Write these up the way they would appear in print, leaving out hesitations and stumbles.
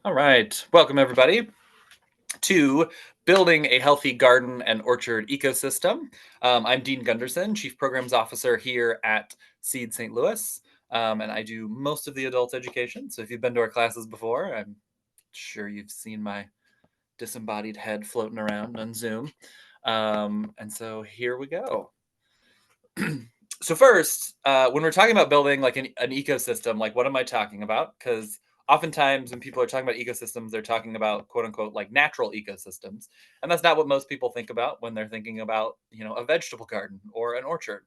All right. Welcome, everybody, to Building a Healthy Garden and Orchard Ecosystem. I'm Dean Gunderson, Chief Programs Officer here at Seed St. Louis, and I do most of the adult education. So if you've been to our classes before, I'm sure you've seen my disembodied head floating around on Zoom. And so here we go. So first, when we're talking about building like an ecosystem, like what am I talking about? Because oftentimes when people are talking about ecosystems, they're talking about quote unquote like natural ecosystems, and that's not what most people think about when they're thinking about a vegetable garden or an orchard.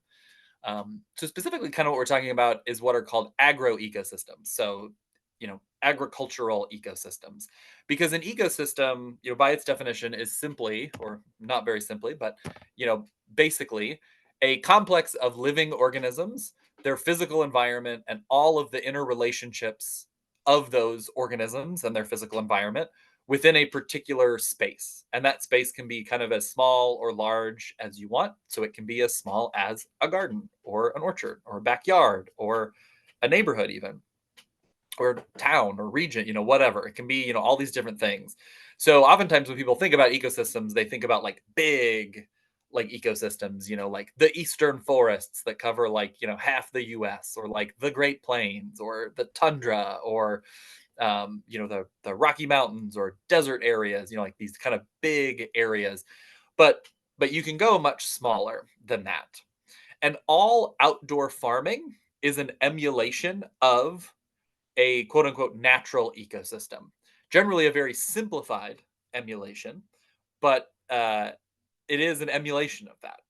So specifically, kind of what we're talking about is what are called agroecosystems. So agricultural ecosystems, because an ecosystem, by its definition, is simply, or not very simply, but basically a complex of living organisms, their physical environment, and all of the interrelationships of those organisms and their physical environment within a particular space. And that space can be kind of as small or large as you want. So it can be as small as a garden or an orchard or a backyard or a neighborhood, even, or town or region, whatever. It can be, all these different things. So oftentimes when people think about ecosystems, they think about like big, like ecosystems, like the eastern forests that cover like, half the US, or like the Great Plains or the tundra, or the Rocky Mountains or desert areas, like these kind of big areas. But you can go much smaller than that. And all outdoor farming is an emulation of a quote unquote natural ecosystem. Generally, a very simplified emulation, but it is an emulation of that.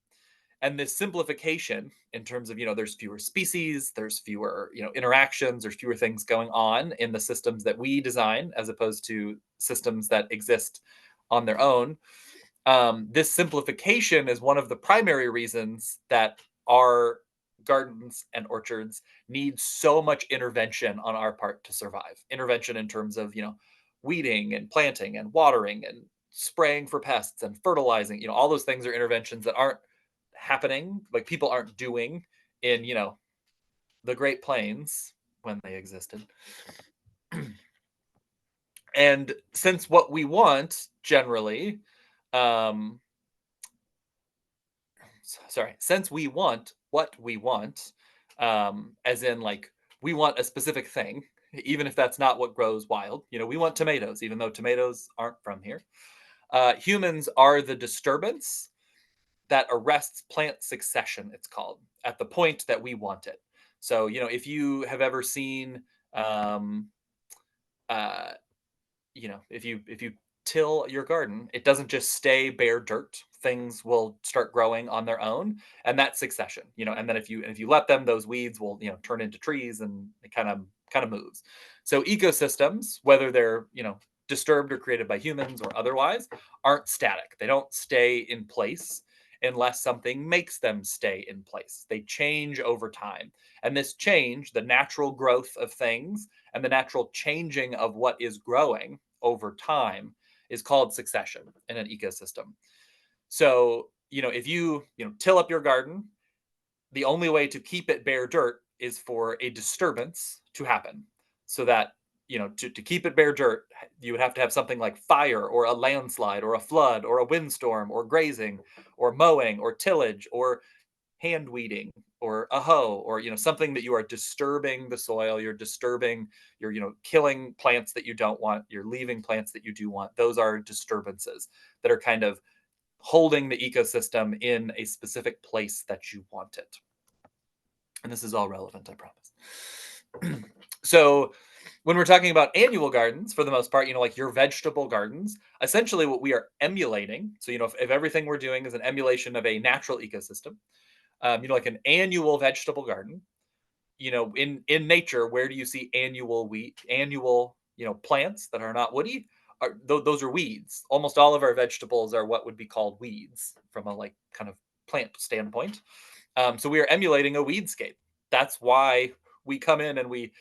And this simplification, in terms of, there's fewer species, there's fewer, interactions, there's fewer things going on in the systems that we design as opposed to systems that exist on their own. This simplification is one of the primary reasons that our gardens and orchards need so much intervention on our part to survive. Intervention in terms of, weeding and planting and watering and spraying for pests and fertilizing. All those things are interventions that aren't happening, like people aren't doing in, the Great Plains when they existed. And since what we want generally, um, since we want what we want, as in like we want a specific thing, even if that's not what grows wild. We want tomatoes, even though tomatoes aren't from here. Humans are the disturbance that arrests plant succession, it's called, at the point that we want it. So, if you have ever seen, um, uh, if you till your garden, it doesn't just stay bare dirt. Things will start growing on their own, and that's succession. And then if you let them, those weeds will turn into trees, and it kind of moves. So ecosystems, whether they're disturbed or created by humans or otherwise, aren't static. They don't stay in place unless something makes them stay in place. They change over time. And this change, the natural growth of things and the natural changing of what is growing over time, is called succession in an ecosystem. So, if you till up your garden, the only way to keep it bare dirt is for a disturbance to happen. So that, to keep it bare dirt, you would have to have something like fire or a landslide or a flood or a windstorm or grazing or mowing or tillage or hand weeding or a hoe, or something that you are disturbing the soil, you're disturbing, you're killing plants that you don't want, you're leaving plants that you do want. Those are disturbances that are kind of holding the ecosystem in a specific place that you want it. And this is all relevant, I promise. So when we're talking about annual gardens, for the most part, like your vegetable gardens, essentially what we are emulating, so if everything we're doing is an emulation of a natural ecosystem, like an annual vegetable garden, in nature, where do you see annual plants that are not woody? Those are weeds. Almost all of our vegetables are what would be called weeds from a like kind of plant standpoint. So we are emulating a weedscape. That's why we come in and we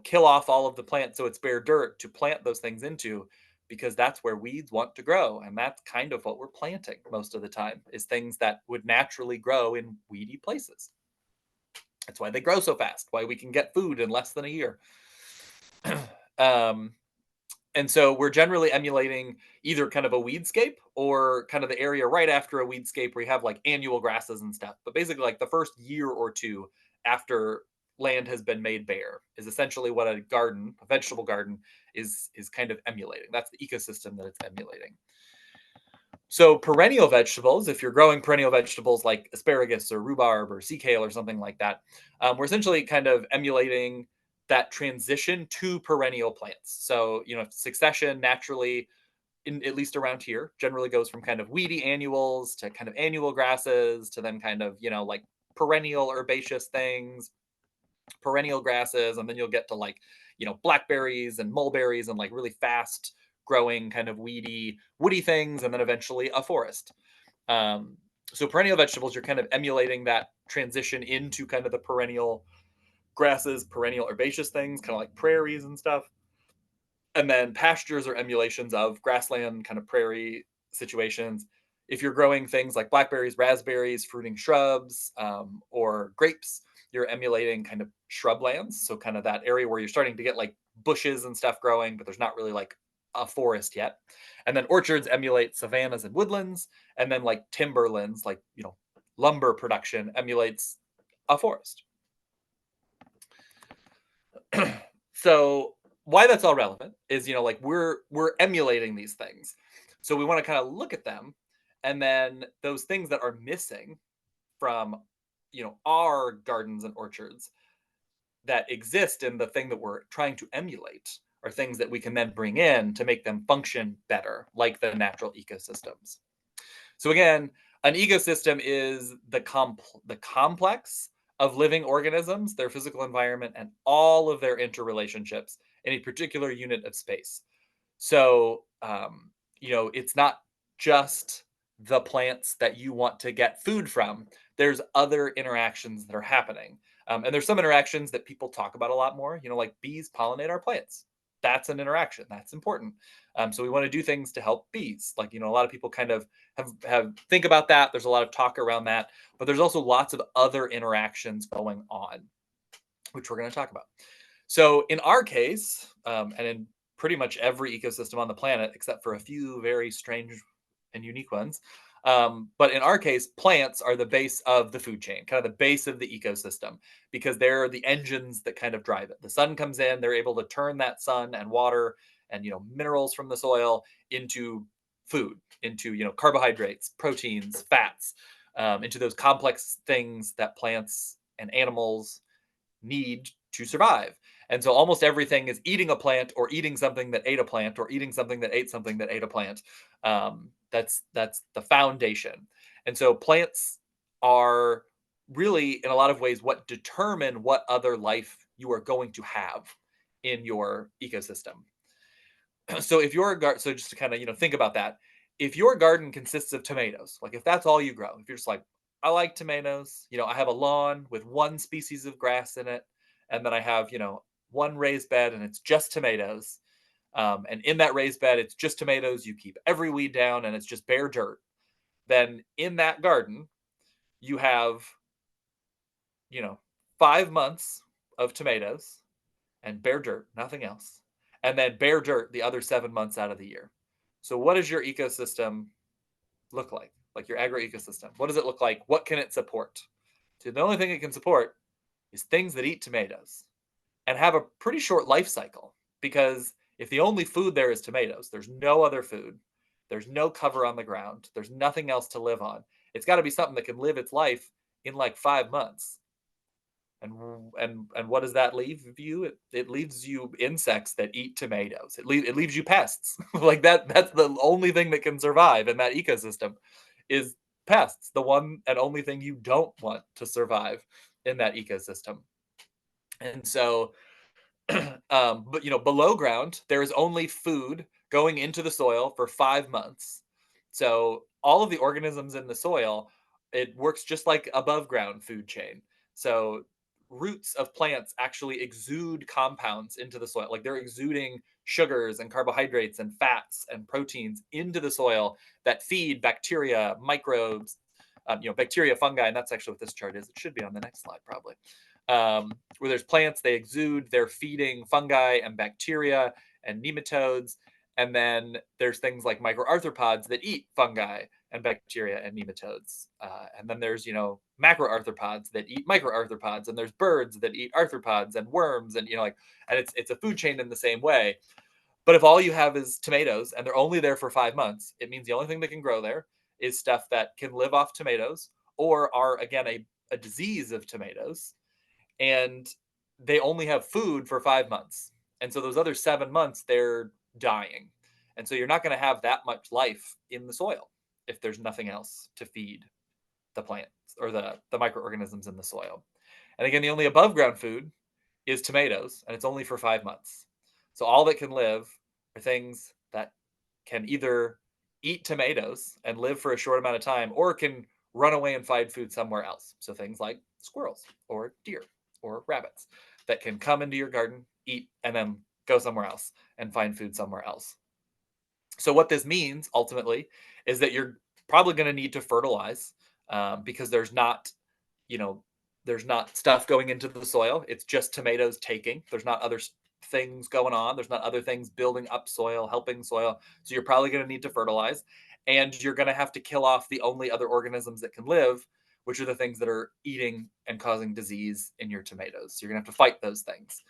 kill off all of the plants so it's bare dirt to plant those things into, because that's where weeds want to grow. And that's kind of what we're planting most of the time, is things that would naturally grow in weedy places. That's why they grow so fast, why we can get food in less than a year. um, And so we're generally emulating either kind of a weedscape or kind of the area right after a weedscape where you have like annual grasses and stuff. But basically, like the first year or two after land has been made bare is essentially what a garden, a vegetable garden, is kind of emulating. That's the ecosystem that it's emulating. So perennial vegetables, if you're growing perennial vegetables like asparagus or rhubarb or sea kale or something like that, we're essentially kind of emulating that transition to perennial plants. So, succession naturally, in at least around here, generally goes from kind of weedy annuals to kind of annual grasses to then kind of, like perennial herbaceous things, perennial grasses, and then you'll get to like, blackberries and mulberries and like really fast growing kind of weedy, woody things, and then eventually a forest. Um, so perennial vegetables, you're kind of emulating that transition into kind of the perennial grasses, perennial herbaceous things, kind of like prairies and stuff. And then pastures are emulations of grassland, kind of prairie situations. If you're growing things like blackberries, raspberries, fruiting shrubs, or grapes, you're emulating kind of shrublands. So kind of that area where you're starting to get like bushes and stuff growing, but there's not really like a forest yet. And then orchards emulate savannas and woodlands. And then like timberlands, like, lumber production emulates a forest. So why that's all relevant is, like we're emulating these things. So we want to kind of look at them, and then those things that are missing from, our gardens and orchards that exist in the thing that we're trying to emulate are things that we can then bring in to make them function better, like the natural ecosystems. So again, an ecosystem is the complex of living organisms, their physical environment, and all of their interrelationships in a particular unit of space. So, it's not just the plants that you want to get food from. There's other interactions that are happening. And there's some interactions that people talk about a lot more, like bees pollinate our plants. That's an interaction. That's important. So we want to do things to help bees. Like, a lot of people kind of have think about that. There's a lot of talk around that, but there's also lots of other interactions going on, which we're going to talk about. So in our case, and in pretty much every ecosystem on the planet, except for a few very strange and unique ones, but in our case, plants are the base of the food chain, kind of the base of the ecosystem, because they're the engines that kind of drive it. The sun comes in, they're able to turn that sun and water and minerals from the soil into food, into carbohydrates, proteins, fats, into those complex things that plants and animals need to survive. And so almost everything is eating a plant or eating something that ate a plant or eating something that ate something that ate a plant. That's the foundation. And so plants are really, in a lot of ways, what determine what other life you are going to have in your ecosystem. So if your garden, so just to kind of think about that, if your garden consists of tomatoes, like if that's all you grow, if you're just like, I like tomatoes, I have a lawn with one species of grass in it, and then I have one raised bed and it's just tomatoes, and in that raised bed it's just tomatoes. You keep every weed down and it's just bare dirt. Then in that garden you have 5 months of tomatoes and bare dirt, nothing else. And then bare dirt the other 7 months out of the year. So what does your ecosystem look like? Like your agroecosystem. What does it look like? What can it support? So the only thing it can support is things that eat tomatoes and have a pretty short life cycle, because if the only food there is tomatoes, there's no other food, there's no cover on the ground, there's nothing else to live on. It's got to be something that can live its life in like 5 months. And what does that leave you? It leaves you insects that eat tomatoes. It leaves you pests. Like that's the only thing that can survive in that ecosystem is pests. The one and only thing you don't want to survive in that ecosystem. And so but below ground, there is only food going into the soil for 5 months. So all of the organisms in the soil, it works just like above ground food chain. So roots of plants actually exude compounds into the soil. Like they're exuding sugars and carbohydrates and fats and proteins into the soil that feed bacteria, microbes, bacteria, fungi, and that's actually what this chart is. It should be on the next slide, probably. Where there's plants, they exude, they're feeding fungi and bacteria and nematodes. And then there's things like microarthropods that eat fungi and bacteria and nematodes. And then there's, macroarthropods that eat microarthropods. And there's birds that eat arthropods and worms. And, and it's a food chain in the same way. But if all you have is tomatoes and they're only there for 5 months, it means the only thing that can grow there is stuff that can live off tomatoes or are, again, a disease of tomatoes. And they only have food for 5 months. And so those other 7 months, they're dying. And so you're not going to have that much life in the soil if there's nothing else to feed the plants or the microorganisms in the soil. And again, the only above ground food is tomatoes, and it's only for 5 months. So all that can live are things that can either eat tomatoes and live for a short amount of time or can run away and find food somewhere else. So things like squirrels or deer or rabbits that can come into your garden, eat, and then go somewhere else and find food somewhere else. So what this means ultimately is that you're probably going to need to fertilize because you know, there's not stuff going into the soil. It's just tomatoes taking. There's not other things going on. There's not other things building up soil, helping soil. So you're probably going to need to fertilize, and you're going to have to kill off the only other organisms that can live, which are the things that are eating and causing disease in your tomatoes. So you're going to have to fight those things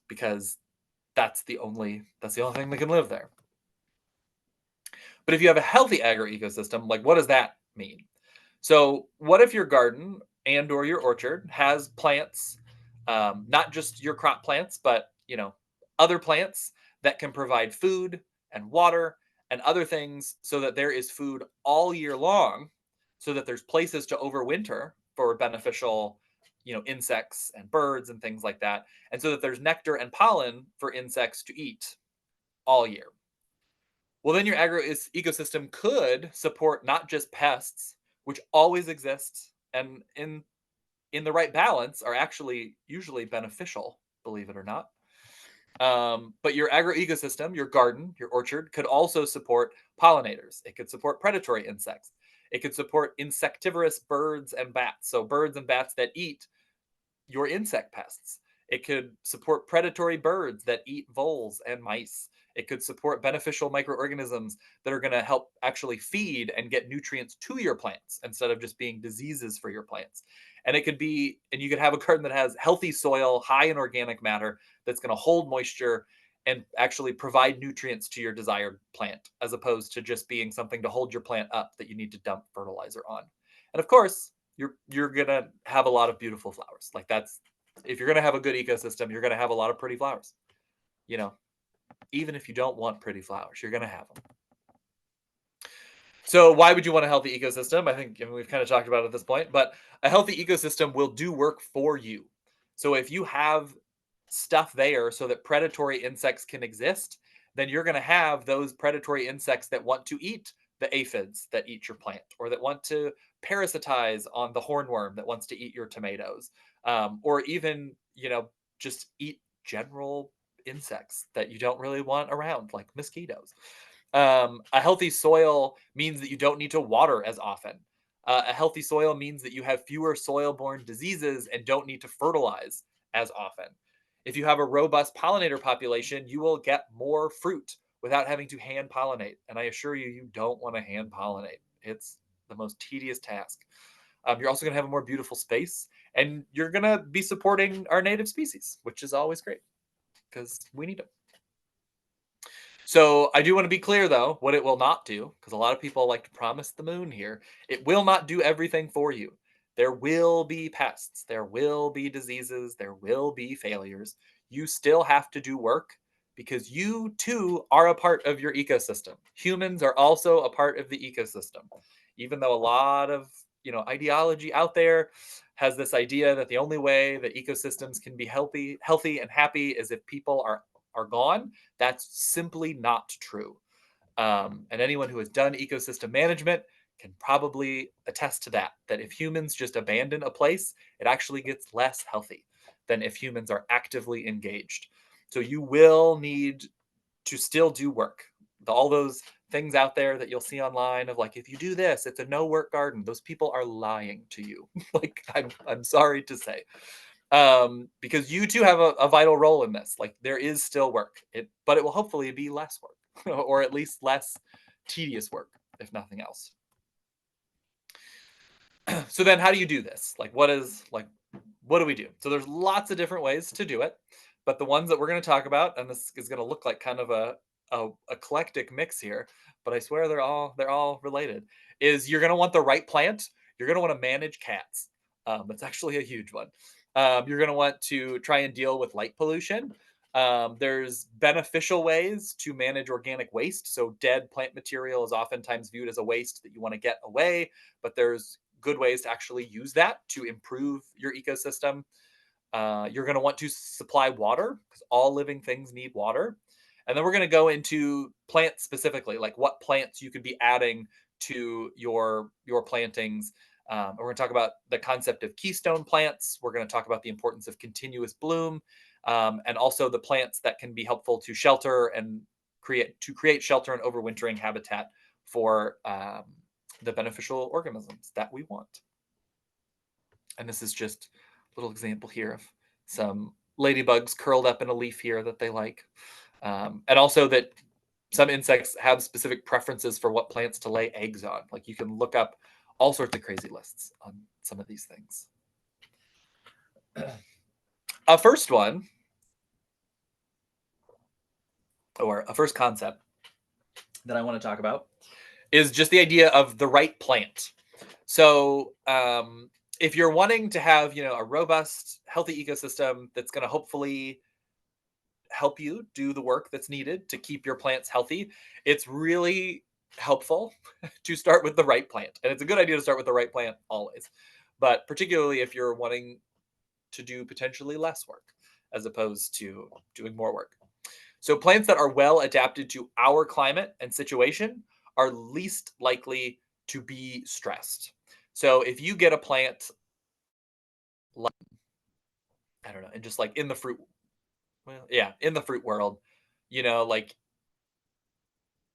because that's the only thing that can live there. But if you have a healthy agroecosystem, like what does that mean? So what if your garden and or your orchard has plants, not just your crop plants, but other plants that can provide food and water and other things so that there is food all year long, so that there's places to overwinter for beneficial, insects and birds and things like that, and so that there's nectar and pollen for insects to eat all year. Well, then your ecosystem could support not just pests, which always exist and in the right balance are actually usually beneficial, believe it or not. But your agroecosystem, your garden, your orchard, could also support pollinators. It could support predatory insects. It could support insectivorous birds and bats. So birds and bats that eat your insect pests. It could support predatory birds that eat voles and mice. It could support beneficial microorganisms that are going to help actually feed and get nutrients to your plants instead of just being diseases for your plants. And you could have a garden that has healthy soil, high in organic matter, that's going to hold moisture and actually provide nutrients to your desired plant, as opposed to just being something to hold your plant up that you need to dump fertilizer on. And of course, you're gonna have a lot of beautiful flowers. Like if you're gonna have a good ecosystem, you're gonna have a lot of pretty flowers. Even if you don't want pretty flowers, you're gonna have them. So why would you want a healthy ecosystem? I think we've kind of talked about it at this point, but a healthy ecosystem will do work for you. So if you have stuff there so that predatory insects can exist, then you're going to have those predatory insects that want to eat the aphids that eat your plant, or that want to parasitize on the hornworm that wants to eat your tomatoes, or even just eat general insects that you don't really want around, like mosquitoes. A healthy soil means that you don't need to water as often. A healthy soil means that you have fewer soil-borne diseases and don't need to fertilize as often. If you have a robust pollinator population, you will get more fruit without having to hand pollinate. And I assure you, you don't want to hand pollinate. It's the most tedious task. You're also going to have a more beautiful space, and you're going to be supporting our native species, which is always great because we need them. So I do want to be clear, though, what it will not do, because a lot of people like to promise the moon here. It will not do everything for you. There will be pests. There will be diseases. There will be failures. You still have to do work because you, too, are a part of your ecosystem. Humans are also a part of the ecosystem, even though a lot of ideology out there has this idea that the only way that ecosystems can be healthy and happy is if people are gone. That's simply not true. And anyone who has done ecosystem management can probably attest to that if humans just abandon a place, it actually gets less healthy than if humans are actively engaged. So you will need to still do work. All those things out there that you'll see online of like, if you do this, it's a no work garden. Those people are lying to you. Like, I'm sorry to say. because you too have a vital role in this. Like there is still work, but it will hopefully be less work, or at least less tedious work, if nothing else. So then, how do you do this? What do we do? So there's lots of different ways to do it, but the ones that we're going to talk about, and this is going to look like kind of a eclectic mix here, but I swear they're all related. Is you're going to want the right plant. You're going to want to manage cats. That's actually a huge one. You're going to want to try and deal with light pollution. There's beneficial ways to manage organic waste. So dead plant material is oftentimes viewed as a waste that you want to get away, but there's good ways to actually use that to improve your ecosystem. You're going to want to supply water because all living things need water. And then we're going to go into plants specifically, like what plants you could be adding to your plantings. We're going to talk about the concept of keystone plants. We're going to talk about the importance of continuous bloom, and also the plants that can be helpful to shelter and create shelter and overwintering habitat for the beneficial organisms that we want. And this is just a little example here of some ladybugs curled up in a leaf here that they like. And also that some insects have specific preferences for what plants to lay eggs on. Like you can look up all sorts of crazy lists on some of these things. A first one, or a first concept that I want to talk about, is just the idea of the right plant. So if you're wanting to have, a robust, healthy ecosystem that's going to hopefully help you do the work that's needed to keep your plants healthy, it's really helpful to start with the right plant. And it's a good idea to start with the right plant always, but particularly if you're wanting to do potentially less work as opposed to doing more work. So plants that are well adapted to our climate and situation are least likely to be stressed. So if you get a plant, like, I don't know, and just like in the fruit, well, yeah, in the fruit world, like,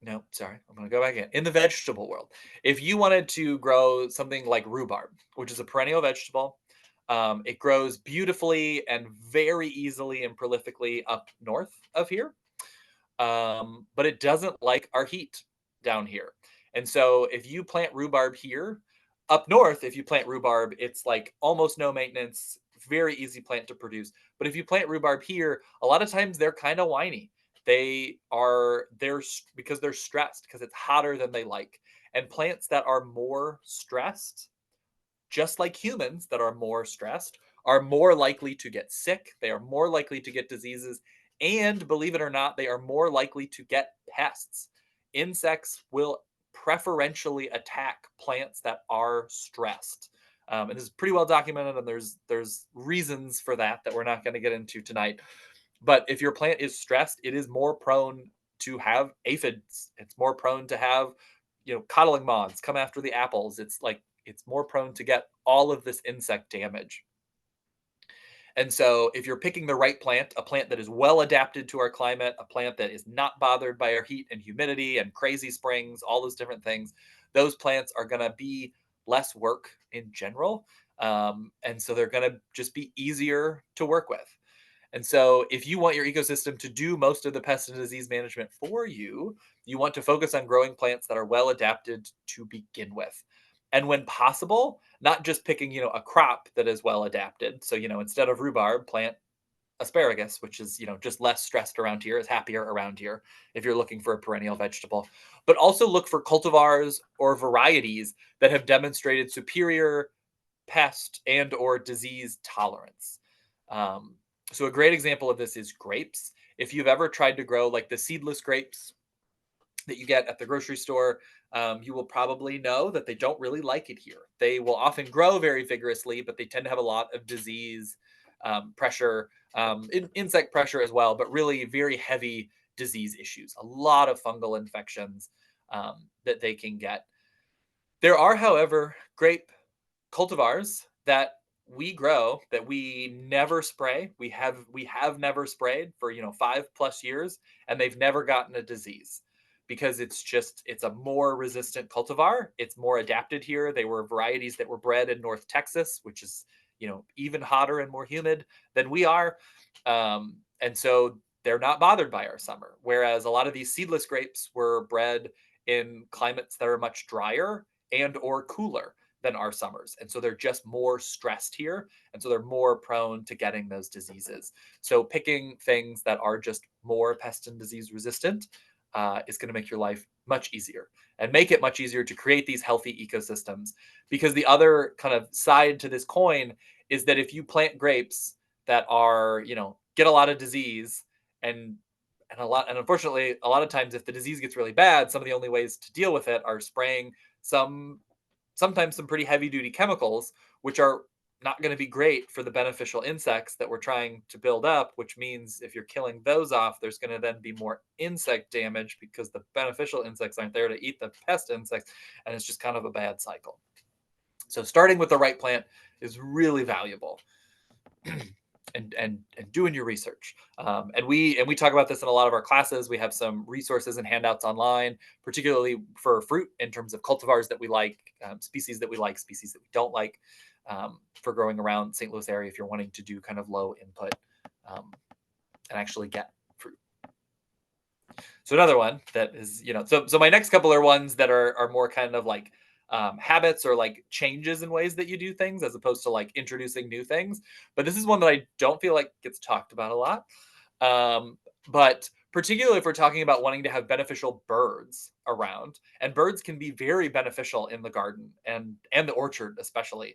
no, sorry, I'm going to go back in the vegetable world. If you wanted to grow something like rhubarb, which is a perennial vegetable, it grows beautifully and very easily and prolifically up north of here. But it doesn't like our heat down here. And so if you plant rhubarb here, up north, if you plant rhubarb, it's like almost no maintenance, very easy plant to produce. But if you plant rhubarb here, a lot of times they're kind of whiny. They're because they're stressed because it's hotter than they like. And plants that are more stressed, just like humans that are more stressed, are more likely to get sick. They are more likely to get diseases. And believe it or not, they are more likely to get pests. Insects will preferentially attack plants that are stressed. And this is pretty well documented, and there's reasons for that we're not going to get into tonight. But if your plant is stressed, it is more prone to have aphids. It's more prone to have, coddling moths come after the apples. It's more prone to get all of this insect damage. And so if you're picking the right plant, a plant that is well adapted to our climate, a plant that is not bothered by our heat and humidity and crazy springs, all those different things, those plants are going to be less work in general. And so they're going to just be easier to work with. And so if you want your ecosystem to do most of the pest and disease management for you, you want to focus on growing plants that are well adapted to begin with. And when possible, not just picking, a crop that is well adapted. So, instead of rhubarb, plant asparagus, which is, just less stressed around here, is happier around here if you're looking for a perennial vegetable. But also look for cultivars or varieties that have demonstrated superior pest and or disease tolerance. So a great example of this is grapes. If you've ever tried to grow like the seedless grapes that you get at the grocery store, you will probably know that they don't really like it here. They will often grow very vigorously, but they tend to have a lot of disease pressure, insect pressure as well, but really very heavy disease issues, a lot of fungal infections that they can get. There are, however, grape cultivars that we grow that we never spray. We have never sprayed for 5+ years, and they've never gotten a disease because it's a more resistant cultivar. It's more adapted here. They were varieties that were bred in North Texas, which is even hotter and more humid than we are. And so they're not bothered by our summer. Whereas a lot of these seedless grapes were bred in climates that are much drier and or cooler than our summers. And so they're just more stressed here. And so they're more prone to getting those diseases. So picking things that are just more pest and disease resistant is going to make your life much easier and make it much easier to create these healthy ecosystems. Because the other kind of side to this coin is that if you plant grapes that are, get a lot of disease and unfortunately a lot of times if the disease gets really bad, some of the only ways to deal with it are spraying sometimes some pretty heavy duty chemicals, which are not going to be great for the beneficial insects that we're trying to build up, which means if you're killing those off, there's going to then be more insect damage because the beneficial insects aren't there to eat the pest insects. And it's just kind of a bad cycle. So starting with the right plant is really valuable. And doing your research. And we talk about this in a lot of our classes. We have some resources and handouts online, particularly for fruit in terms of cultivars that we like, species that we like, species that we don't like, for growing around St. Louis area if you're wanting to do kind of low input and actually get fruit. So another one that is, so my next couple are ones that are more kind of like habits or like changes in ways that you do things as opposed to like introducing new things. But this is one that I don't feel like gets talked about a lot. But particularly if we're talking about wanting to have beneficial birds around, and birds can be very beneficial in the garden and the orchard especially.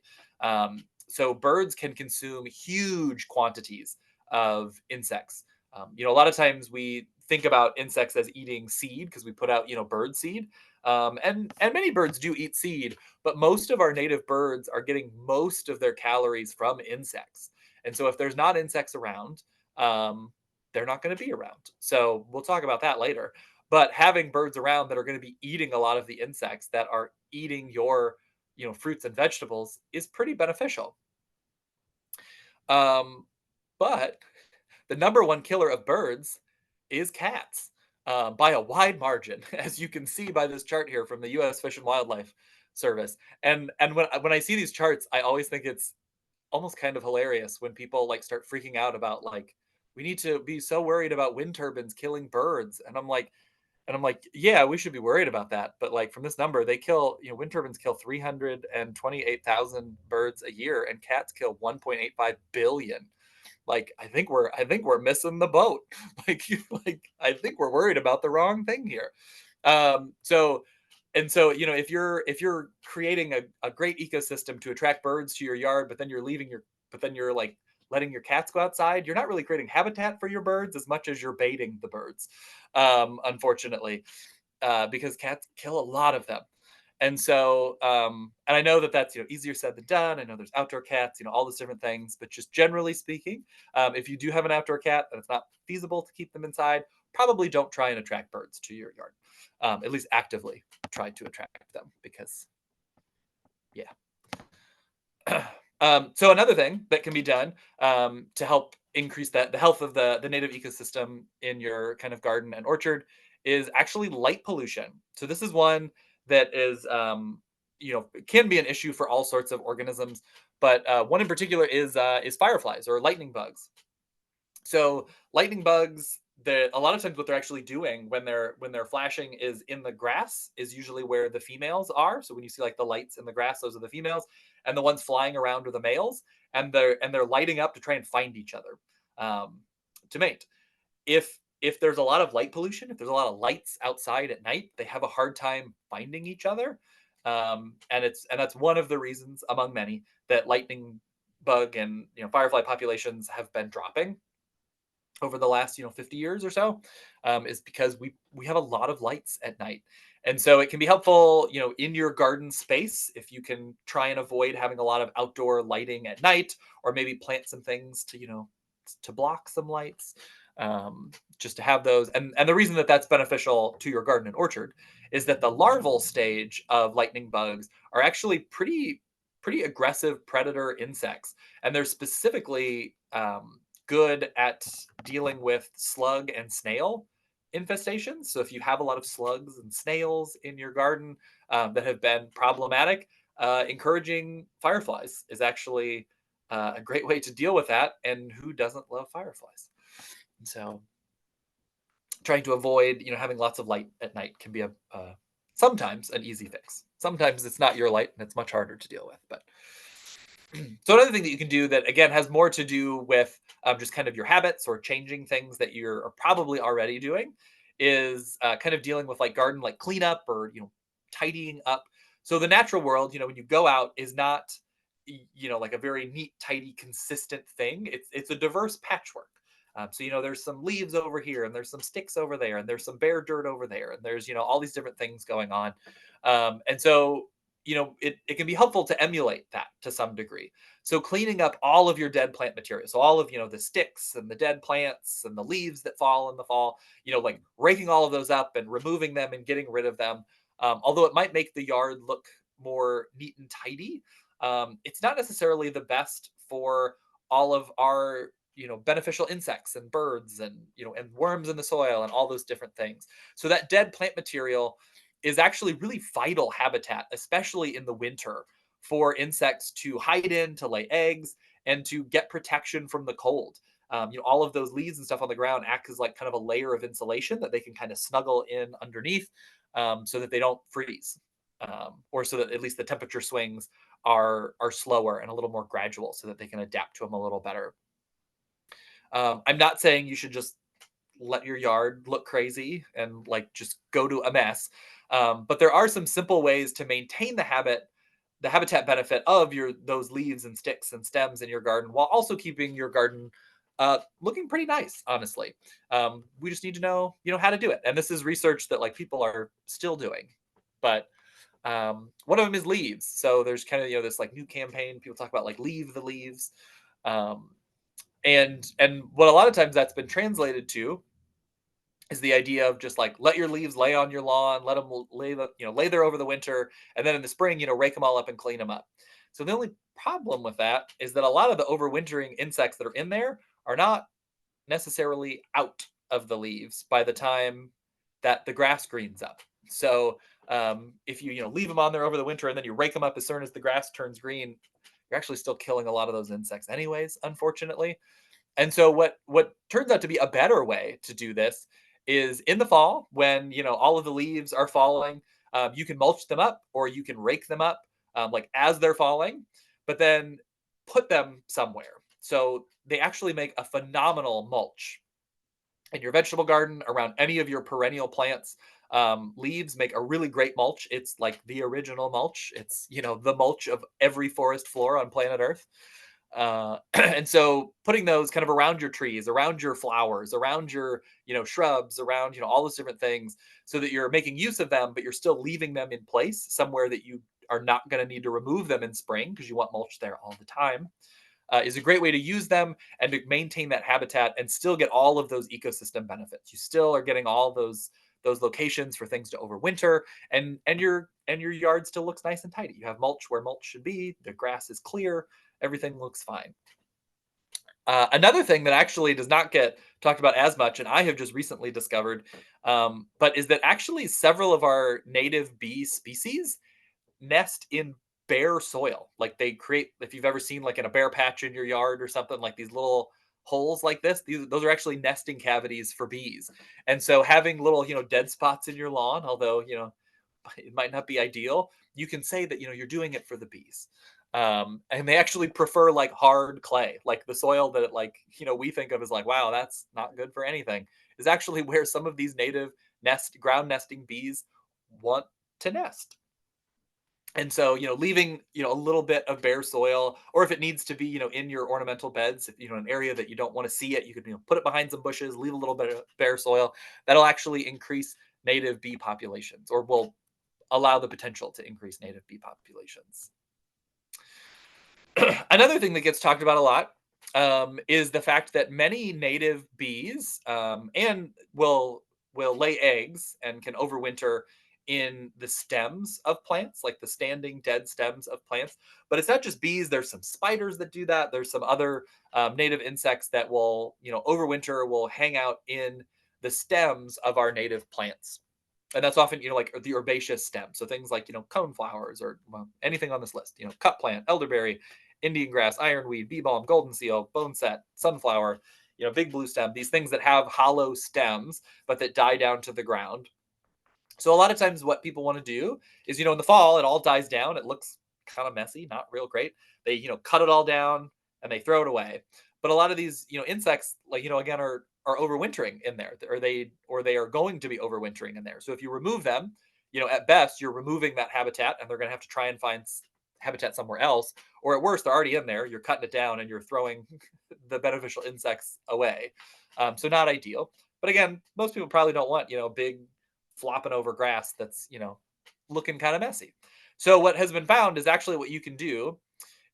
So birds can consume huge quantities of insects. A lot of times we think about insects as eating seed because we put out, bird seed. And many birds do eat seed, but most of our native birds are getting most of their calories from insects. And so if there's not insects around, they're not going to be around. So we'll talk about that later. But having birds around that are going to be eating a lot of the insects that are eating your, fruits and vegetables is pretty beneficial. But the number one killer of birds is cats, by a wide margin, as you can see by this chart here from the U.S. Fish and Wildlife Service. And when I see these charts, I always think it's almost kind of hilarious when people like start freaking out about like we need to be so worried about wind turbines killing birds, and I'm like, yeah, we should be worried about that. But like from this number, they kill, wind turbines kill 328,000 birds a year, and cats kill 1.85 billion. Like I think we're missing the boat. like I think we're worried about the wrong thing here. So and so if you're creating a great ecosystem to attract birds to your yard, but then you're like letting your cats go outside, you're not really creating habitat for your birds as much as you're baiting the birds, unfortunately, because cats kill a lot of them. And so, and I know that that's easier said than done. I know there's outdoor cats, all these different things, but just generally speaking, if you do have an outdoor cat and it's not feasible to keep them inside, probably don't try and attract birds to your yard. At least actively try to attract them because, yeah. So another thing that can be done to help increase the health of the native ecosystem in your kind of garden and orchard is actually light pollution. So this is one that is can be an issue for all sorts of organisms, but one in particular is fireflies or lightning bugs. So lightning bugs, a lot of times what they're actually doing when they're flashing is in the grass is usually where the females are. So when you see like the lights in the grass, those are the females, and the ones flying around are the males, and they're lighting up to try and find each other to mate. If there's a lot of light pollution, if there's a lot of lights outside at night, they have a hard time finding each other, and that's one of the reasons, among many, that lightning bug and firefly populations have been dropping over the last 50 years or so, is because we have a lot of lights at night. And so it can be helpful in your garden space if you can try and avoid having a lot of outdoor lighting at night, or maybe plant some things to block some lights, just to have those. And the reason that that's beneficial to your garden and orchard is that the larval stage of lightning bugs are actually pretty aggressive predator insects, and they're specifically good at dealing with slug and snail infestations. So if you have a lot of slugs and snails in your garden that have been problematic, encouraging fireflies is actually a great way to deal with that. And who doesn't love fireflies? So trying to avoid, having lots of light at night can be a sometimes an easy fix. Sometimes it's not your light and it's much harder to deal with. But so another thing that you can do that again has more to do with just kind of your habits or changing things that you're probably already doing is kind of dealing with like garden like cleanup or tidying up. So the natural world, when you go out, is not like a very neat, tidy, consistent thing. It's a diverse patchwork. So there's some leaves over here, and there's some sticks over there, and there's some bare dirt over there, and there's all these different things going on, and so it can be helpful to emulate that to some degree. So cleaning up all of your dead plant material, so all of the sticks and the dead plants and the leaves that fall in the fall, like raking all of those up and removing them and getting rid of them. Although it might make the yard look more neat and tidy, it's not necessarily the best for all of our beneficial insects and birds and and worms in the soil and all those different things. So that dead plant material is actually really vital habitat, especially in the winter, for insects to hide in, to lay eggs, and to get protection from the cold. All of those leaves and stuff on the ground act as like kind of a layer of insulation that they can kind of snuggle in underneath, so that they don't freeze, or so that at least the temperature swings are slower and a little more gradual, so that they can adapt to them a little better. I'm not saying you should just let your yard look crazy and like just go to a mess. But there are some simple ways to maintain the habitat benefit of your those leaves and sticks and stems in your garden while also keeping your garden looking pretty nice. Honestly, we just need to know how to do it, and this is research that like people are still doing. But one of them is leaves. So there's kind of this like new campaign. People talk about like leave the leaves. Um, and what a lot of times that's been translated to is the idea of just like let your leaves lay on your lawn, let them lay there over the winter, and then in the spring rake them all up and clean them up. So the only problem with that is that a lot of the overwintering insects that are in there are not necessarily out of the leaves by the time that the grass greens up. So if you leave them on there over the winter and then you rake them up as soon as the grass turns green, you're actually still killing a lot of those insects anyways, unfortunately. And so what turns out to be a better way to do this is in the fall when all of the leaves are falling, you can mulch them up or you can rake them up like as they're falling, but then put them somewhere. So they actually make a phenomenal mulch in your vegetable garden around any of your perennial plants. Leaves make a really great mulch. It's like the original mulch. It's the mulch of every forest floor on planet Earth. And so putting those kind of around your trees, around your flowers, around your shrubs, around all those different things, so that you're making use of them, but you're still leaving them in place somewhere that you are not going to need to remove them in spring because you want mulch there all the time, is a great way to use them and to maintain that habitat and still get all of those ecosystem benefits. You still are getting all those locations for things to overwinter, and your yard still looks nice and tidy. You have mulch where mulch should be. The grass is clear. Everything looks fine. Another thing that actually does not get talked about as much, and I have just recently discovered, but is that actually several of our native bee species nest in bare soil. Like they create, if you've ever seen like in a bare patch in your yard or something, like these little holes like this, those are actually nesting cavities for bees. And so having little, dead spots in your lawn, although, it might not be ideal, you can say that, you're doing it for the bees. And they actually prefer like hard clay, like the soil that like, we think of as like, wow, that's not good for anything, is actually where some of these native ground nesting bees want to nest. And so, leaving, a little bit of bare soil, or if it needs to be, in your ornamental beds, if, an area that you don't want to see it, you could, put it behind some bushes, leave a little bit of bare soil. That'll actually increase native bee populations, or will allow the potential to increase native bee populations. Another thing that gets talked about a lot is the fact that many native bees and will lay eggs and can overwinter in the stems of plants, like the standing dead stems of plants. But it's not just bees. There's some spiders that do that. There's some other native insects that will, overwinter, will hang out in the stems of our native plants. And that's often, like the herbaceous stem. So things like, coneflowers or, well, anything on this list, cup plant, elderberry, Indian grass, ironweed, bee balm, golden seal, boneset, sunflower, big blue stem, these things that have hollow stems, but that die down to the ground. So a lot of times what people want to do is, in the fall, it all dies down. It looks kind of messy, not real great. They, cut it all down and they throw it away. But a lot of these, insects, like, again, are overwintering in there, or they are going to be overwintering in there. So if you remove them, at best, you're removing that habitat and they're going to have to try and find habitat somewhere else. Or at worst, they're already in there. You're cutting it down and you're throwing the beneficial insects away. So not ideal. But again, most people probably don't want, big flopping over grass that's, looking kind of messy. So what has been found is actually what you can do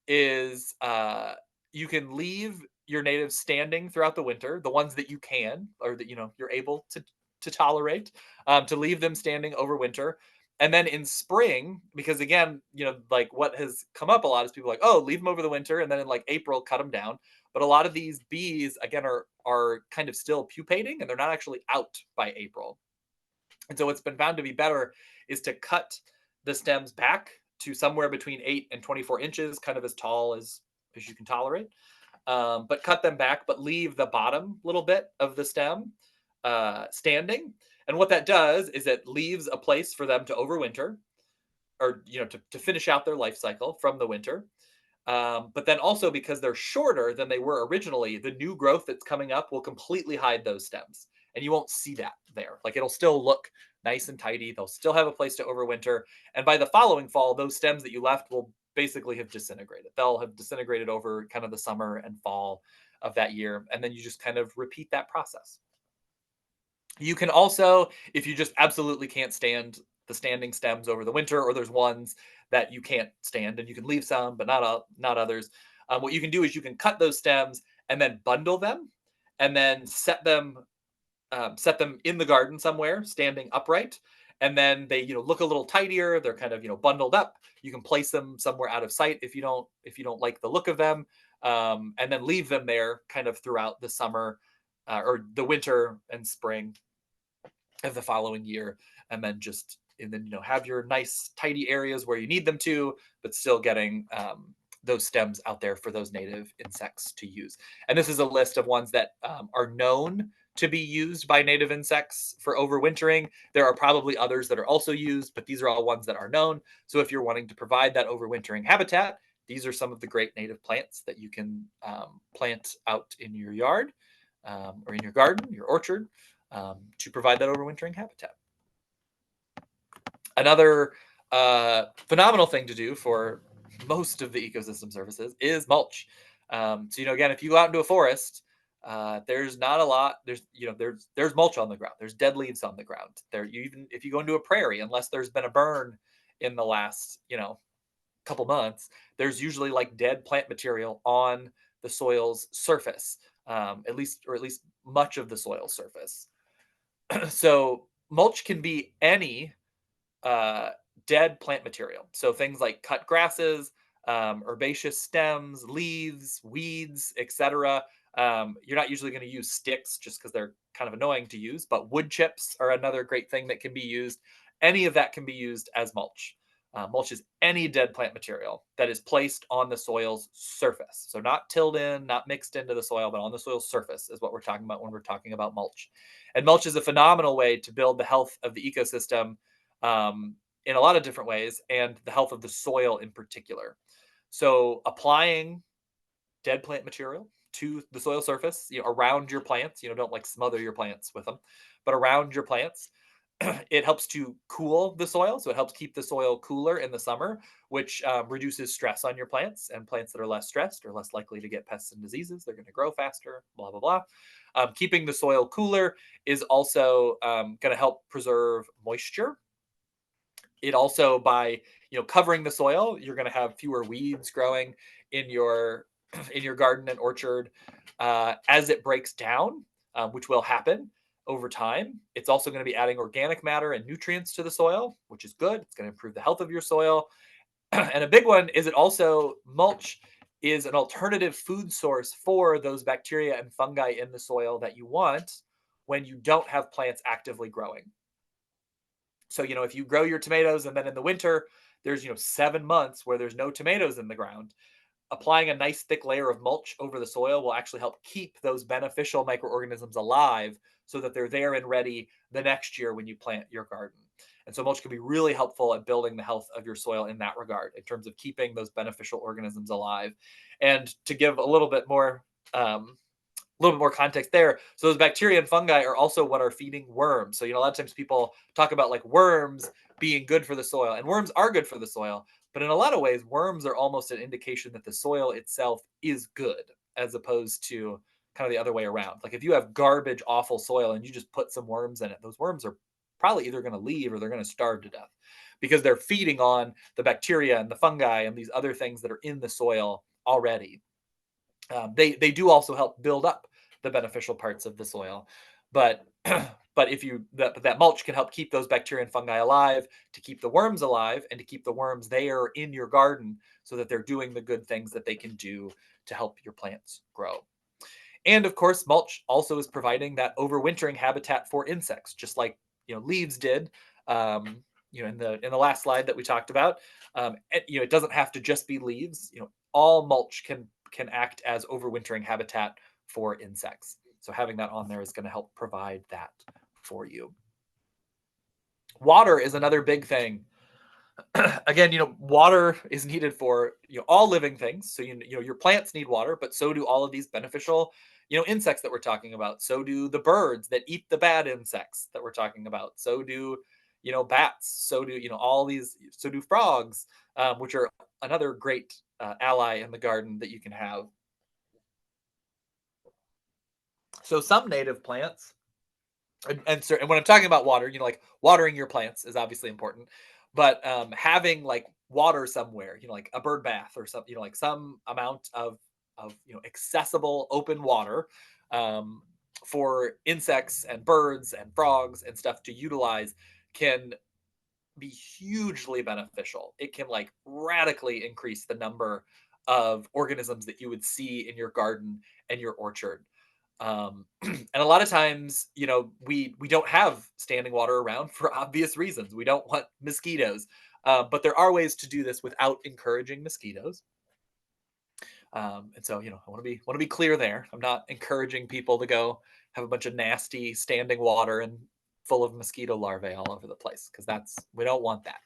is you can leave your natives standing throughout the winter, the ones that you can, or that, you're able to tolerate, to leave them standing over winter. And then in spring, because again, like what has come up a lot is people are like, oh, leave them over the winter, and then in like April, cut them down. But a lot of these bees, again, are kind of still pupating, and they're not actually out by April. And so what's been found to be better is to cut the stems back to somewhere between 8 and 24 inches, kind of as tall as you can tolerate. But cut them back, but leave the bottom little bit of the stem standing. And what that does is it leaves a place for them to overwinter, or to finish out their life cycle from the winter. But then also, because they're shorter than they were originally, the new growth that's coming up will completely hide those stems. And you won't see that there. Like, it'll still look nice and tidy. They'll still have a place to overwinter. And by the following fall, those stems that you left will basically have disintegrated. They'll have disintegrated over kind of the summer and fall of that year. And then you just kind of repeat that process. You can also, if you just absolutely can't stand the standing stems over the winter, or there's ones that you can't stand, and you can leave some, but not others. What you can do is you can cut those stems and then bundle them, and then set them in the garden somewhere, standing upright. And then they, look a little tidier. They're kind of, bundled up. You can place them somewhere out of sight if you don't like the look of them, and then leave them there kind of throughout the summer, or the winter and spring of the following year. And then have your nice tidy areas where you need them to, but still getting those stems out there for those native insects to use. And this is a list of ones that are known to be used by native insects for overwintering. There are probably others that are also used, but these are all ones that are known. So if you're wanting to provide that overwintering habitat, these are some of the great native plants that you can plant out in your yard, or in your garden, your orchard, to provide that overwintering habitat. Another phenomenal thing to do for most of the ecosystem services is mulch. So, again, if you go out into a forest, there's not a lot. There's mulch on the ground. There's dead leaves on the ground. Even if you go into a prairie, unless there's been a burn in the last couple months, there's usually like dead plant material on the soil's surface, at least much of the soil surface. So mulch can be any dead plant material. So things like cut grasses, herbaceous stems, leaves, weeds, etc. You're not usually going to use sticks just because they're kind of annoying to use, but wood chips are another great thing that can be used. Any of that can be used as mulch. Mulch is any dead plant material that is placed on the soil's surface. So not tilled in, not mixed into the soil, but on the soil's surface is what we're talking about when we're talking about mulch. And mulch is a phenomenal way to build the health of the ecosystem, in a lot of different ways, and the health of the soil in particular. So applying dead plant material to the soil surface, around your plants, don't like smother your plants with them, but around your plants, it helps to cool the soil. So it helps keep the soil cooler in the summer, which reduces stress on your plants. And plants that are less stressed are less likely to get pests and diseases. They're going to grow faster, blah, blah, blah. Keeping the soil cooler is also going to help preserve moisture. It also, by covering the soil, you're going to have fewer weeds growing in your garden and orchard as it breaks down, which will happen over time. It's also going to be adding organic matter and nutrients to the soil, which is good. It's going to improve the health of your soil. And a big one is mulch is an alternative food source for those bacteria and fungi in the soil that you want when you don't have plants actively growing. So, if you grow your tomatoes and then in the winter, there's, 7 months where there's no tomatoes in the ground. applying a nice thick layer of mulch over the soil will actually help keep those beneficial microorganisms alive so that they're there and ready the next year when you plant your garden. And so mulch can be really helpful at building the health of your soil in that regard, in terms of keeping those beneficial organisms alive. And to give a little bit more context there. So those bacteria and fungi are also what are feeding worms. So, a lot of times people talk about like worms being good for the soil, and worms are good for the soil. But in a lot of ways, worms are almost an indication that the soil itself is good, as opposed to kind of the other way around. Like if you have garbage, awful soil and you just put some worms in it, those worms are probably either going to leave or they're going to starve to death because they're feeding on the bacteria and the fungi and these other things that are in the soil already. They do also help build up the beneficial parts of the soil, but but if you that mulch can help keep those bacteria and fungi alive, to keep the worms alive, and to keep the worms there in your garden so that they're doing the good things that they can do to help your plants grow. And of course, mulch also is providing that overwintering habitat for insects, just like leaves did. In the last slide that we talked about, it doesn't have to just be leaves. All mulch can act as overwintering habitat for insects. So having that on there is going to help provide that for you. Water is another big thing. Again, water is needed for all living things. So your plants need water, but so do all of these beneficial insects that we're talking about. So do the birds that eat the bad insects that we're talking about. So do bats. So do all these. So do frogs, which are another great ally in the garden that you can have. So some native plants, and when I'm talking about water, like watering your plants is obviously important, but having like water somewhere, like a bird bath or something, like some amount of accessible open water um, for insects and birds and frogs and stuff to utilize can be hugely beneficial. It can like radically increase the number of organisms that you would see in your garden and your orchard. And a lot of times, we don't have standing water around for obvious reasons. We don't want mosquitoes, but there are ways to do this without encouraging mosquitoes. And so, I want to be clear there. I'm not encouraging people to go have a bunch of nasty standing water and full of mosquito larvae all over the place because we don't want that.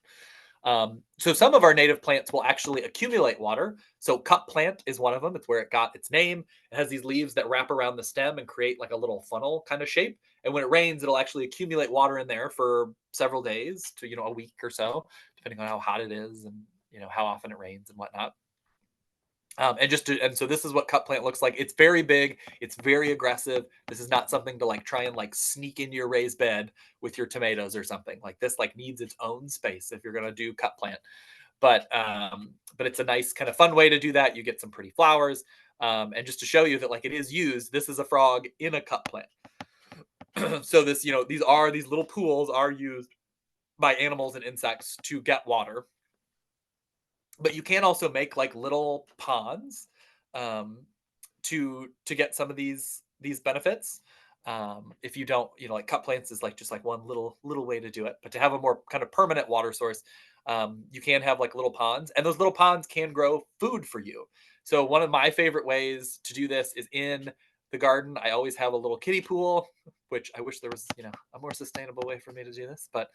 So some of our native plants will actually accumulate water. So cup plant is one of them. It's where it got its name. It has these leaves that wrap around the stem and create like a little funnel kind of shape. And when it rains, it'll actually accumulate water in there for several days to a week or so, depending on how hot it is and how often it rains and whatnot. And so this is what cup plant looks like. It's very big. It's very aggressive. This is not something to like try and like sneak into your raised bed with your tomatoes or something. Like this like needs its own space if you're gonna do cup plant. But it's a nice kind of fun way to do that. You get some pretty flowers. And just to show you that like it is used, this is a frog in a cup plant. So this, these little pools are used by animals and insects to get water, but you can also make like little ponds um, to get some of these benefits. If you don't, like cut plants is like just like one little way to do it, but to have a more kind of permanent water source, you can have like little ponds, and those little ponds can grow food for you. So one of my favorite ways to do this is in the garden. I always have a little kiddie pool, which I wish there was a more sustainable way for me to do this, but